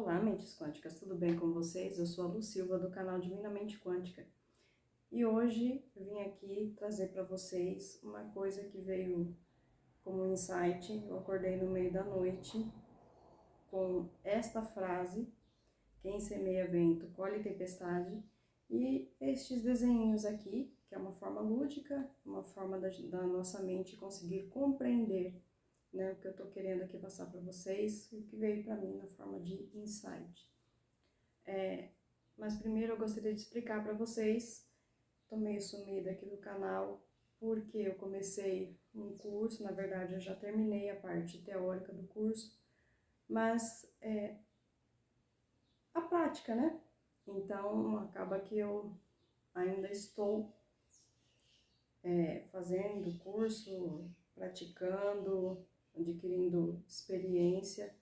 Olá, mentes quânticas, tudo bem com vocês? Eu sou a Lu Silva, do canal Divinamente Quântica. E hoje eu vim aqui trazer para vocês uma coisa que veio como um insight. Eu acordei no meio da noite com esta frase: quem semeia vento, colhe tempestade. E estes desenhinhos aqui, que é uma forma lúdica, uma forma da nossa mente conseguir compreender, né, o que eu tô querendo aqui passar para vocês, o que veio para mim na forma de insight. Mas primeiro eu gostaria de explicar para vocês, tô meio sumida aqui do canal, porque eu comecei um curso, na verdade eu já terminei a parte teórica do curso, mas a prática, né? Então acaba que eu ainda estou fazendo o curso, praticando, adquirindo experiência,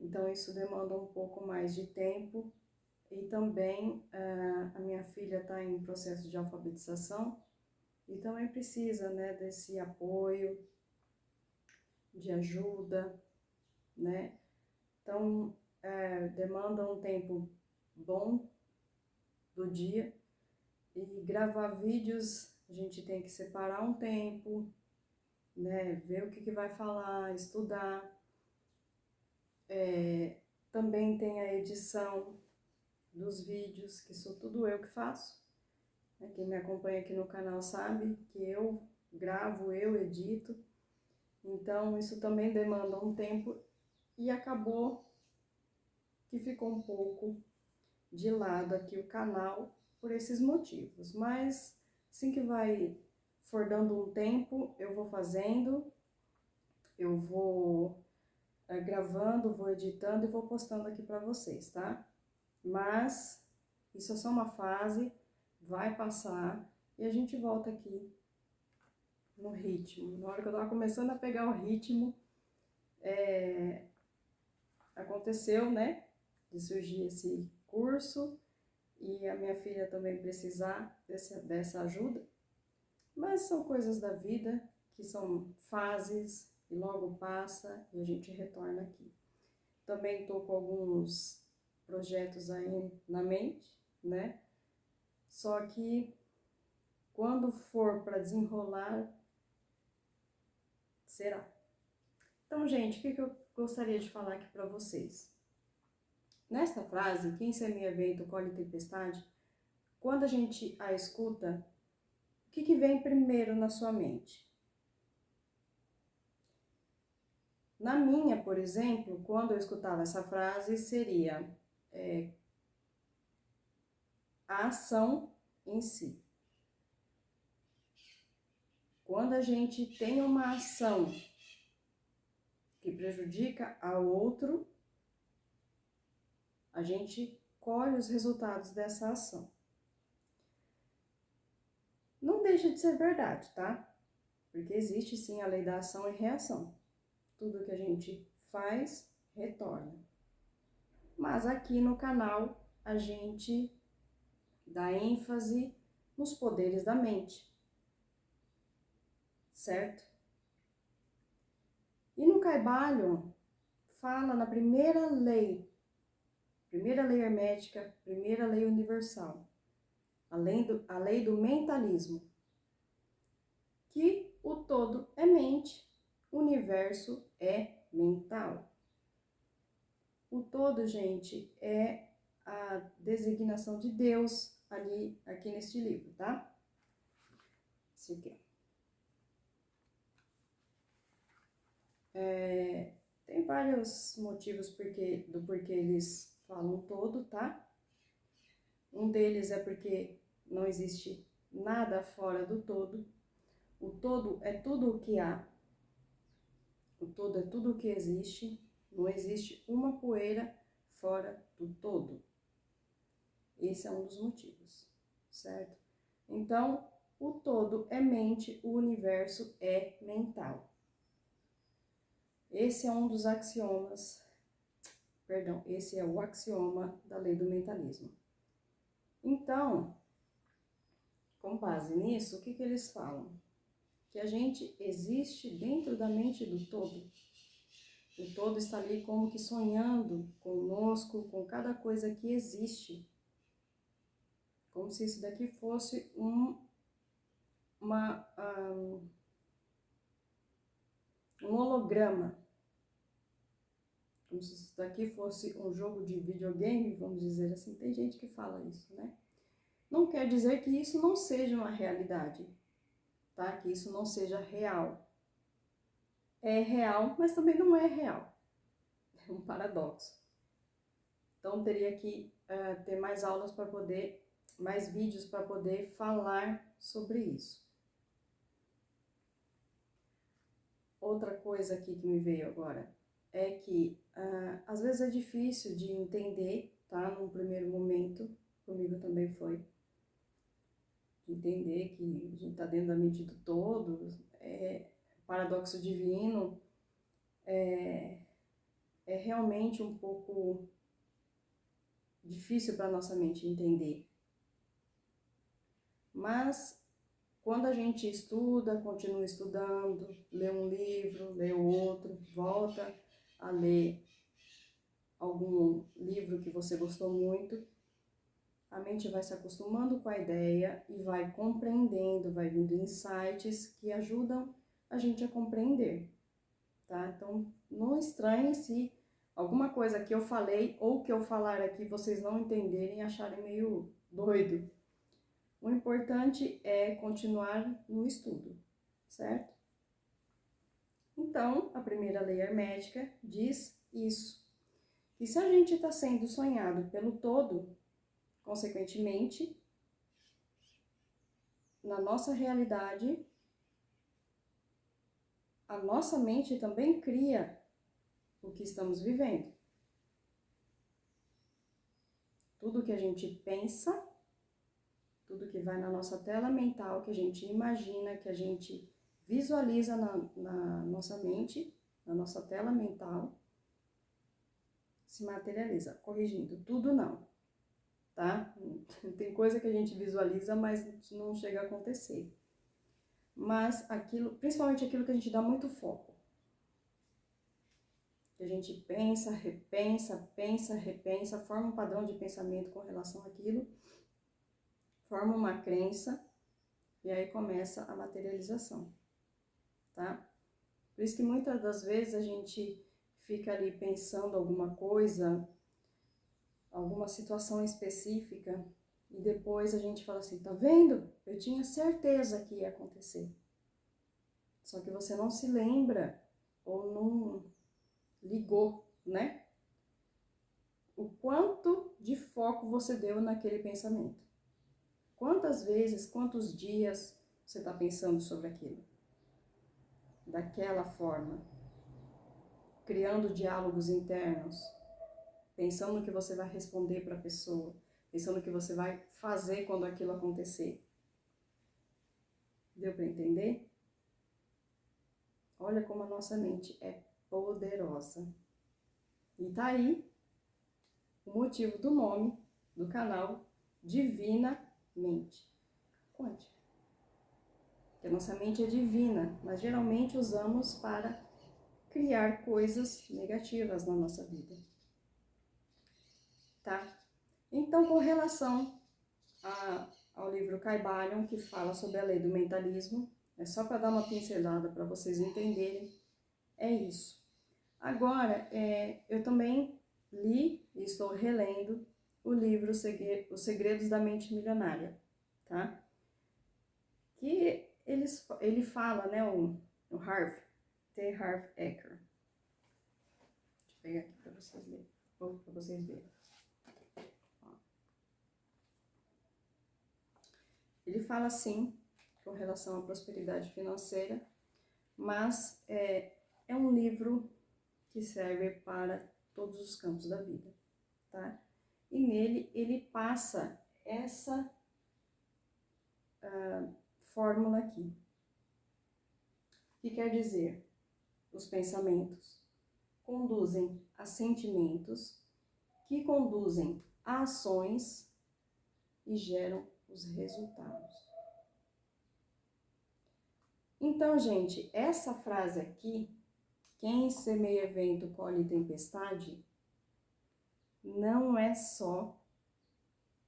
então isso demanda um pouco mais de tempo. E também a minha filha está em processo de alfabetização e também precisa, né, desse apoio, de ajuda, né? Então demanda um tempo bom do dia, e gravar vídeos a gente tem que separar um tempo, né? Ver o que vai falar, estudar. Também tem a edição dos vídeos, que sou tudo eu que faço. Quem me acompanha aqui no canal sabe que eu gravo, eu edito, então isso também demanda um tempo e acabou que ficou um pouco de lado aqui o canal por esses motivos, mas assim que for dando um tempo, eu vou fazendo, eu vou gravando, vou editando e vou postando aqui para vocês, tá? Mas isso é só uma fase, vai passar e a gente volta aqui no ritmo. Na hora que eu tava começando a pegar o ritmo, aconteceu, né, de surgir esse curso e a minha filha também precisar dessa ajuda. Mas são coisas da vida, que são fases e logo passa e a gente retorna aqui. Também estou com alguns projetos aí na mente, né? Só que quando for para desenrolar, será. Então, gente, o que eu gostaria de falar aqui para vocês? Nesta frase, quem semeia vento, colhe tempestade, quando a gente a escuta, o que vem primeiro na sua mente? Na minha, por exemplo, quando eu escutava essa frase, seria a ação em si. Quando a gente tem uma ação que prejudica ao outro, a gente colhe os resultados dessa ação. Não deixa de ser verdade, tá? Porque existe sim a lei da ação e reação. Tudo que a gente faz, retorna. Mas aqui no canal a gente dá ênfase nos poderes da mente, certo? E no Kybalion fala na primeira lei hermética, primeira lei universal, a lei do mentalismo, que o todo é mente, o universo é mental. O todo, gente, é a designação de Deus aqui neste livro, tá? Esse aqui. Tem vários motivos do porquê eles falam todo, tá? Um deles é porque não existe nada fora do todo. O todo é tudo o que há. O todo é tudo o que existe. Não existe uma poeira fora do todo. Esse é um dos motivos, certo? Então, o todo é mente, o universo é mental. Esse é um dos axiomas, esse é o axioma da lei do mentalismo. Então, com base nisso, o que eles falam? Que a gente existe dentro da mente do todo. O todo está ali como que sonhando conosco, conosco, com cada coisa que existe. Como se isso daqui fosse um holograma. Como se isso daqui fosse um jogo de videogame, vamos dizer assim. Tem gente que fala isso, né? Não quer dizer que isso não seja uma realidade, tá? Que isso não seja real. É real, mas também não é real. É um paradoxo. Então, teria que ter mais aulas para poder, mais vídeos para poder falar sobre isso. Outra coisa aqui que me veio agora é que às vezes é difícil de entender, tá? Num primeiro momento, comigo também foi, de entender que a gente está dentro da mente do todo, paradoxo divino, é realmente um pouco difícil para a nossa mente entender. Mas quando a gente estuda, continua estudando, lê um livro, lê outro, volta a ler algum livro que você gostou muito, a mente vai se acostumando com a ideia e vai compreendendo, vai vindo insights que ajudam a gente a compreender, tá? Então, não estranhe se alguma coisa que eu falei ou que eu falar aqui vocês não entenderem e acharem meio doido. O importante é continuar no estudo, certo? Então, a primeira lei hermética diz isso, que se a gente está sendo sonhado pelo todo, consequentemente, na nossa realidade, a nossa mente também cria o que estamos vivendo. Tudo que a gente pensa, tudo que vai na nossa tela mental, que a gente imagina, que a gente visualiza na nossa mente, na nossa tela mental, se materializa. Corrigindo, tudo não, tá? Tem coisa que a gente visualiza, mas não chega a acontecer. Mas aquilo, principalmente aquilo que a gente dá muito foco. Que a gente pensa, repensa, forma um padrão de pensamento com relação àquilo, forma uma crença e aí começa a materialização, tá? Por isso que muitas das vezes a gente fica ali pensando alguma coisa, alguma situação específica, e depois a gente fala assim, tá vendo? Eu tinha certeza que ia acontecer. Só que você não se lembra ou não ligou, né? O quanto de foco você deu naquele pensamento. Quantas vezes, quantos dias você está pensando sobre aquilo? Daquela forma. Criando diálogos internos. Pensando no que você vai responder para a pessoa. Pensando no que você vai fazer quando aquilo acontecer. Deu para entender? Olha como a nossa mente é poderosa. E tá aí o motivo do nome do canal Divinamente Quântica. Que a nossa mente é divina, mas geralmente usamos para criar coisas negativas na nossa vida. Tá? Então, com relação ao livro Kybalion, que fala sobre a lei do mentalismo, é só para dar uma pincelada para vocês entenderem, é isso. Agora, eu também li e estou relendo o livro Os Segredos da Mente Milionária, tá? Que ele fala, né, o Harv Eker. Deixa eu pegar aqui para vocês lerem, ou para vocês verem. Ele fala assim, com relação à prosperidade financeira, mas é um livro que serve para todos os campos da vida, tá? E nele ele passa essa fórmula aqui, que quer dizer, os pensamentos conduzem a sentimentos, que conduzem a ações e geram os resultados. Então, gente, essa frase aqui, quem semeia vento colhe tempestade, não é só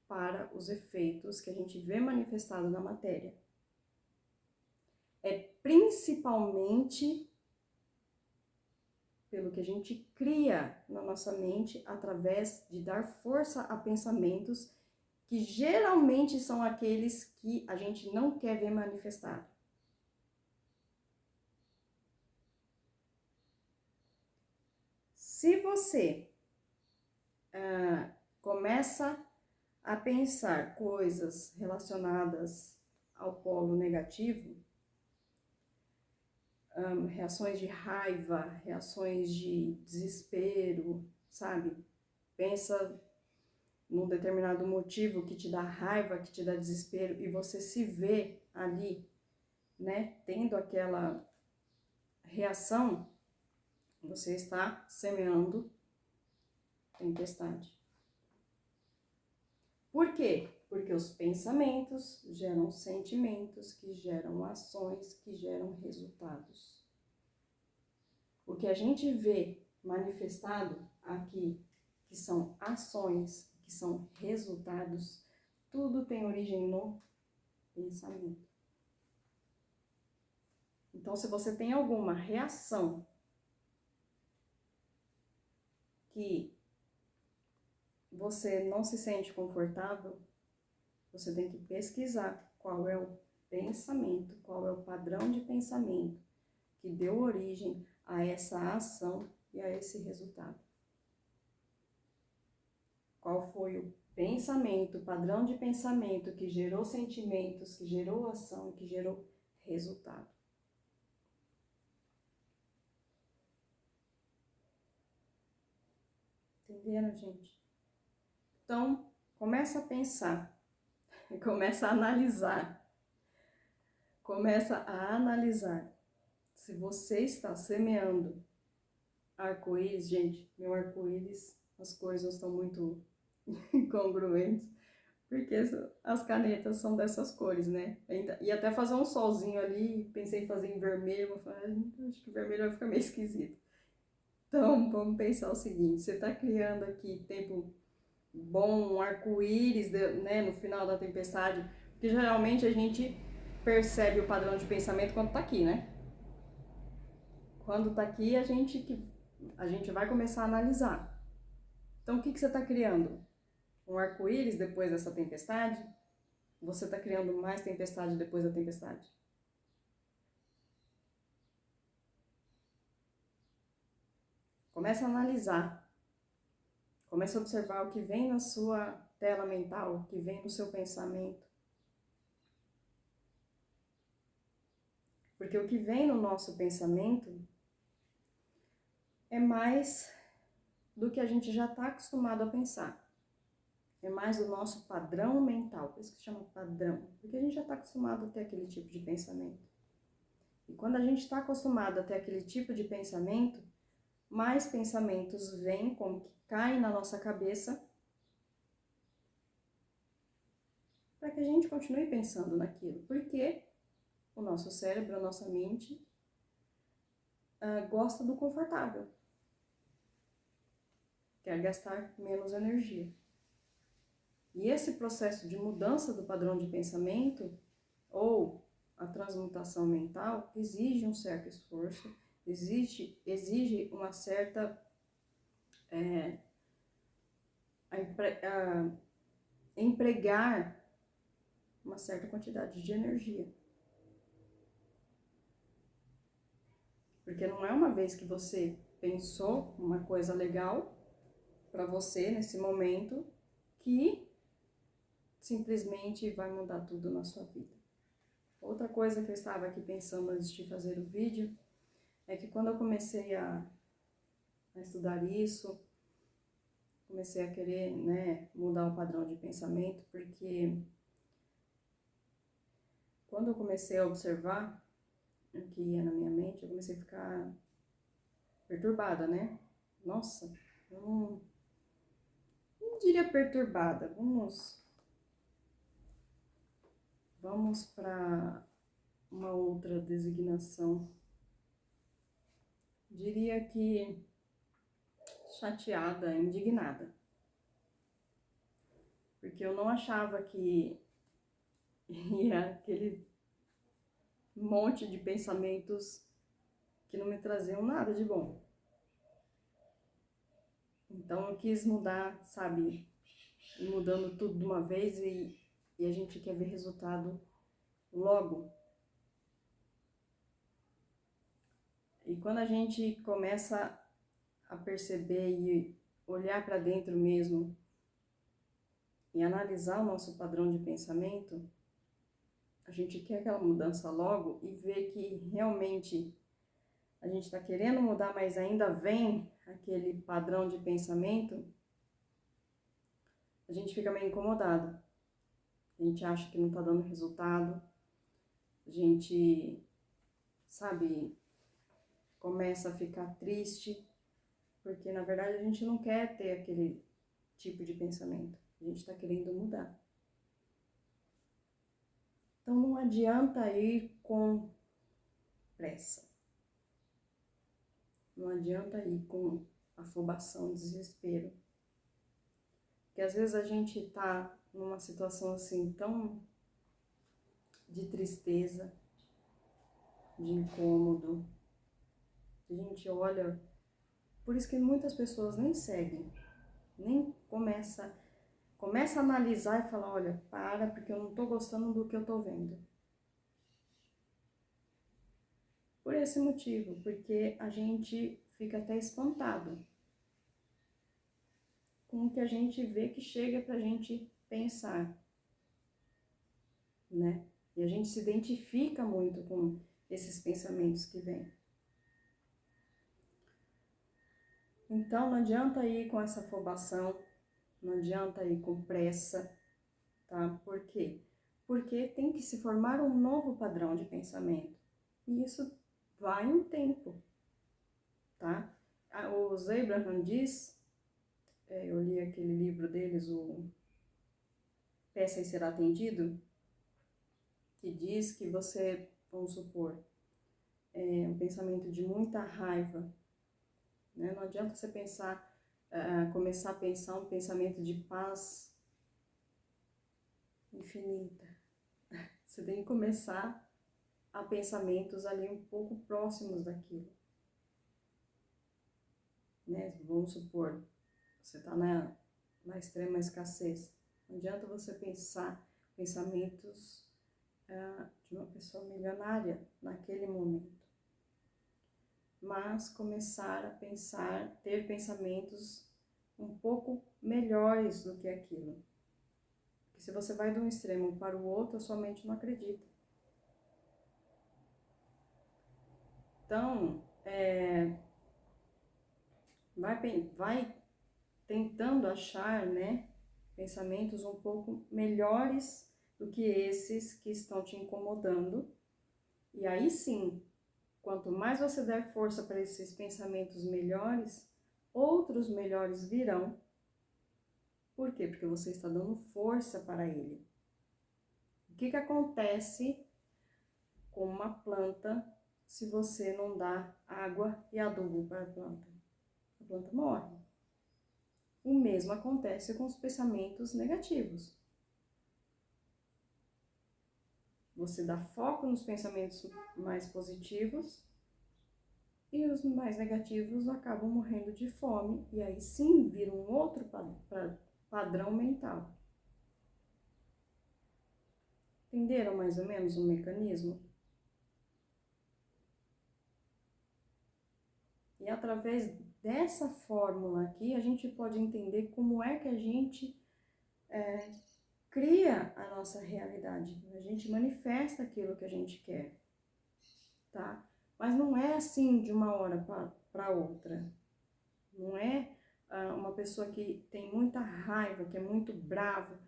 para os efeitos que a gente vê manifestado na matéria. É principalmente pelo que a gente cria na nossa mente através de dar força a pensamentos que geralmente são aqueles que a gente não quer ver manifestado. Se você começa a pensar coisas relacionadas ao polo negativo, reações de raiva, reações de desespero, sabe? Pensa num determinado motivo que te dá raiva, que te dá desespero, e você se vê ali, né, tendo aquela reação, você está semeando tempestade. Por quê? Porque os pensamentos geram sentimentos, que geram ações, que geram resultados. O que a gente vê manifestado aqui, que são ações, que são resultados, tudo tem origem no pensamento. Então, se você tem alguma reação que você não se sente confortável, você tem que pesquisar qual é o pensamento, qual é o padrão de pensamento que deu origem a essa ação e a esse resultado. Qual foi o pensamento, o padrão de pensamento que gerou sentimentos, que gerou ação, que gerou resultado. Entenderam, gente? Então, começa a pensar, começa a analisar. Começa a analisar se você está semeando arco-íris. Gente, meu arco-íris, as cores não estão muito incongruentes, porque as canetas são dessas cores, né? E até fazer um solzinho ali, pensei em fazer em vermelho, mas falei, acho que vermelho vai ficar meio esquisito. Então, vamos pensar o seguinte, você está criando aqui tempo bom, um arco-íris, né, no final da tempestade, porque geralmente a gente percebe o padrão de pensamento quando tá aqui, né? Quando tá aqui, a gente vai começar a analisar. Então, o que você está criando? Um arco-íris depois dessa tempestade? Você está criando mais tempestade depois da tempestade? Começa a analisar. Começa a observar o que vem na sua tela mental, o que vem no seu pensamento. Porque o que vem no nosso pensamento é mais do que a gente já está acostumado a pensar. É mais do nosso padrão mental, por isso que se chama padrão. Porque a gente já está acostumado a ter aquele tipo de pensamento. E quando a gente está acostumado a ter aquele tipo de pensamento, mais pensamentos vêm, como que caem na nossa cabeça, para que a gente continue pensando naquilo. Porque o nosso cérebro, a nossa mente, gosta do confortável. Quer gastar menos energia. E esse processo de mudança do padrão de pensamento, ou a transmutação mental, exige um certo esforço, exige uma certa empregar uma certa quantidade de energia. Porque não é uma vez que você pensou uma coisa legal para você nesse momento que simplesmente vai mudar tudo na sua vida. Outra coisa que eu estava aqui pensando antes de fazer o vídeo é que quando eu comecei a estudar isso, comecei a querer, né, mudar o padrão de pensamento, porque quando eu comecei a observar o que ia na minha mente, eu comecei a ficar perturbada, né? Nossa, eu não diria perturbada, vamos para uma outra designação. Diria que chateada, indignada. porque eu não achava que ia aquele monte de pensamentos que não me traziam nada de bom. Então eu quis mudar, sabe, ir mudando tudo de uma vez e a gente quer ver resultado logo. E quando a gente começa a perceber e olhar para dentro mesmo e analisar o nosso padrão de pensamento, a gente quer aquela mudança logo e ver que realmente a gente está querendo mudar, mas ainda vem aquele padrão de pensamento, a gente fica meio incomodado. A gente acha que não está dando resultado, a gente, sabe, começa a ficar triste, porque na verdade a gente não quer ter aquele tipo de pensamento, a gente está querendo mudar. Então não adianta ir com pressa, não adianta ir com afobação, desespero, porque às vezes a gente está numa situação assim tão de tristeza, de incômodo, a gente olha, por isso que muitas pessoas nem seguem, nem começa a analisar e falar, olha, para, porque eu não tô gostando do que eu tô vendo. Por esse motivo, porque a gente fica até espantado com o que a gente vê que chega pra gente pensar, né? E a gente se identifica muito com esses pensamentos que vêm. Então não adianta ir com essa afobação, não adianta ir com pressa, tá? Por quê? Porque tem que se formar um novo padrão de pensamento. E isso vai um tempo, tá? O Abraham diz, eu li aquele livro deles, o Peça e Será Atendido, que diz que você, vamos supor, um pensamento de muita raiva, né? Não adianta você pensar, começar a pensar um pensamento de paz infinita. Você tem que começar a pensamentos ali um pouco próximos daquilo, né? Vamos supor, você está na extrema escassez. Não adianta você pensar pensamentos de uma pessoa milionária naquele momento, mas começar a pensar, ter pensamentos um pouco melhores do que aquilo. Porque se você vai de um extremo para o outro, a sua mente não acredita. Então, vai tentando achar, né, pensamentos um pouco melhores do que esses que estão te incomodando. E aí sim, quanto mais você der força para esses pensamentos melhores, outros melhores virão. Por quê? Porque você está dando força para ele. O que acontece com uma planta se você não dá água e adubo para a planta? A planta morre. O mesmo acontece com os pensamentos negativos. Você dá foco nos pensamentos mais positivos e os mais negativos acabam morrendo de fome, e aí sim vira um outro padrão mental. Entenderam mais ou menos o mecanismo? E através dessa fórmula aqui, a gente pode entender como é que a gente cria a nossa realidade. A gente manifesta aquilo que a gente quer, tá? Mas não é assim de uma hora para outra. Não é uma pessoa que tem muita raiva, que é muito brava,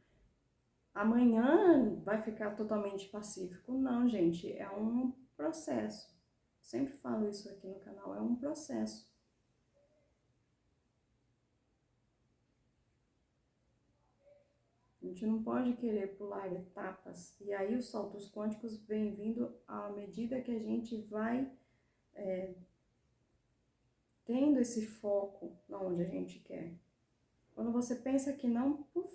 amanhã vai ficar totalmente pacífico. Não, gente, é um processo. Sempre falo isso aqui no canal, é um processo. A gente não pode querer pular etapas. E aí os saltos quânticos vêm vindo à medida que a gente vai tendo esse foco onde a gente quer. Quando você pensa que não, puf,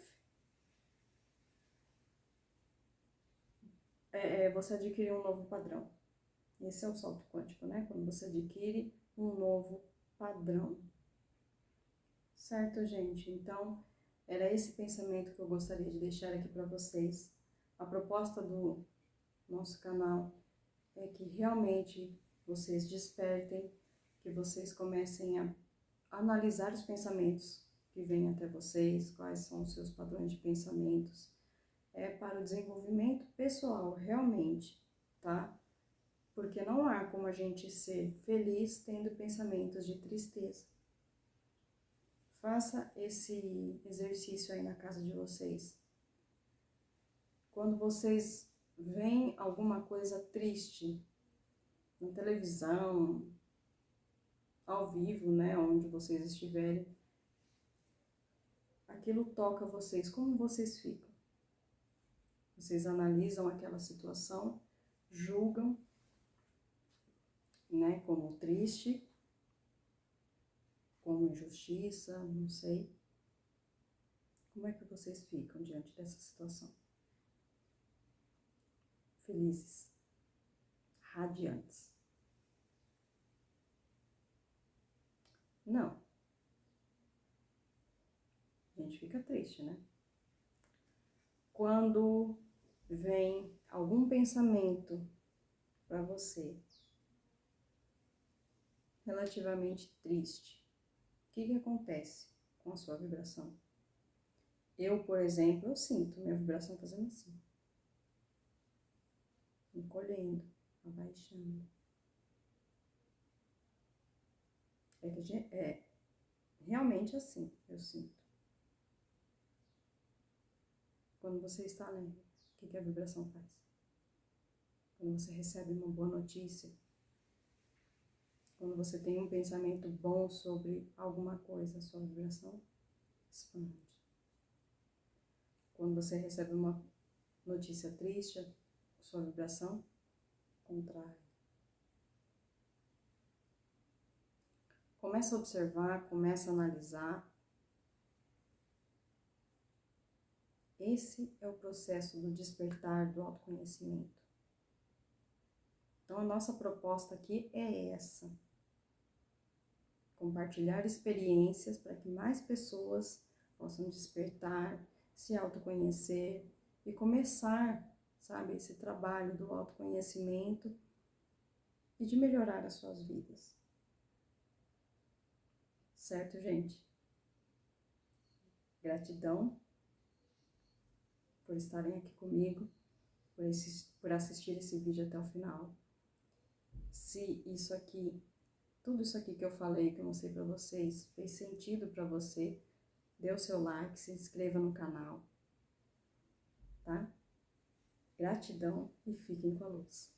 você adquirir um novo padrão. Esse é o salto quântico, né? Quando você adquire um novo padrão. Certo, gente? Então, era esse pensamento que eu gostaria de deixar aqui para vocês. A proposta do nosso canal é que realmente vocês despertem, que vocês comecem a analisar os pensamentos que vêm até vocês, quais são os seus padrões de pensamentos. É para o desenvolvimento pessoal, realmente, tá? Porque não há como a gente ser feliz tendo pensamentos de tristeza. Faça esse exercício aí na casa de vocês. Quando vocês veem alguma coisa triste na televisão, ao vivo, né, onde vocês estiverem, aquilo toca vocês, como vocês ficam? Vocês analisam aquela situação, julgam, né, como triste, como injustiça, não sei. Como é que vocês ficam diante dessa situação? Felizes, radiantes. Não. A gente fica triste, né? Quando vem algum pensamento para você relativamente triste, o que acontece com a sua vibração? Eu, por exemplo, eu sinto minha vibração fazendo assim, encolhendo, abaixando. É realmente assim, eu sinto. Quando você está alegre, o que a vibração faz? Quando você recebe uma boa notícia, quando você tem um pensamento bom sobre alguma coisa, a sua vibração expande. Quando você recebe uma notícia triste, a sua vibração contrai. Começa a observar, começa a analisar. Esse é o processo do despertar do autoconhecimento. Então, a nossa proposta aqui é essa. Compartilhar experiências para que mais pessoas possam despertar, se autoconhecer e começar, sabe, esse trabalho do autoconhecimento e de melhorar as suas vidas. Certo, gente? Gratidão por estarem aqui comigo, por assistir esse vídeo até o final. Se isso aqui, tudo isso aqui que eu falei, que eu mostrei para vocês, fez sentido para você, dê o seu like, se inscreva no canal, tá? Gratidão e fiquem com a luz.